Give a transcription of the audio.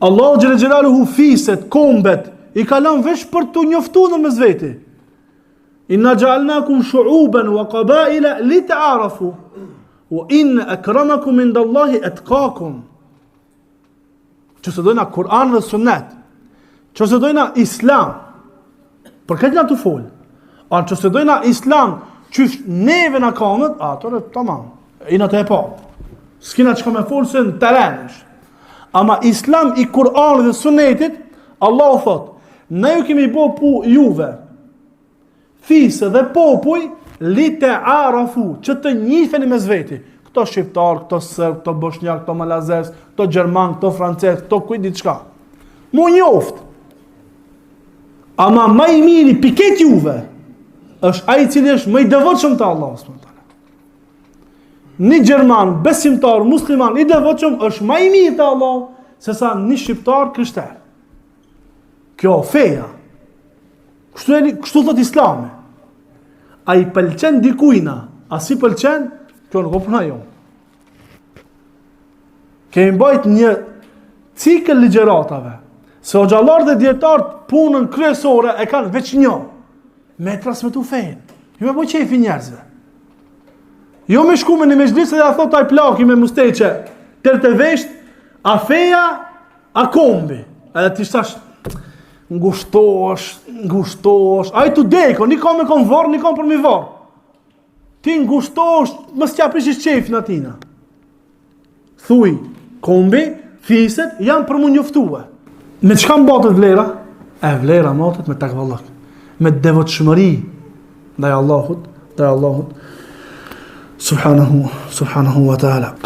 Allahu xhël xhelaluhu fiset, kombet, i ka lënë veç për të njoftuar në mes veti. Inna ja'alnakum shu'uban wa qaba'ila lita'arafu wa inna akramakum indallahi atqakum. Që se dojna Kur'an dhe Sunnet, që se dojna Islam, për këtë nga të folë, a që se dojna Islam, që neve në kamët, atër e tamam, ina të e pa, s'kina që ka me folë se në terenësh. Ama Islam i Kur'an dhe Sunnetit, Allah o thot, ne ju kemi bo pu juve, fisë dhe popuj, li te arafu, që të njifeni me zveti, këto shqiptar, këto sërb, këto bosnjak, këto malazes, këto gjerman, këto frances, këto kujt diçka. Mu njoft. Ama më i miri piket juve është ai i cili është më i devotshëm te Allahu subhanahu wa taala. Një gjerman besimtar musliman i devotshëm është më i miri te Allahu se sa një shqiptar krishter. Kjo feja. Kështu thot Islami. A i pëlqen dikujna, a si pëlqen, kjo nuk o puna jo. Kemi bajt një cikël ligjeratave, se o gjallar dhe djetartë punën kryesore e kanë veç një, me transmetu fejnë, jo me po qefi njerëzve. Jo me shku me një mezhlisë dhe a thot aj plaki me musteqe, tërë të vesht, a feja, a kombi. Edhe ti shtash, ngushtosh, a i të deko, një kam me kom varë, një kam për mi varë. Ti ngushtosh, mës tja prishish qefin atina. Thuj, kombi, fiset, janë për mu njoftue. Me çka mbatet vlera? Vlera mbatet me takvallak, me devotshmëri ndaj Allahut, subhanahu wa ta'ala.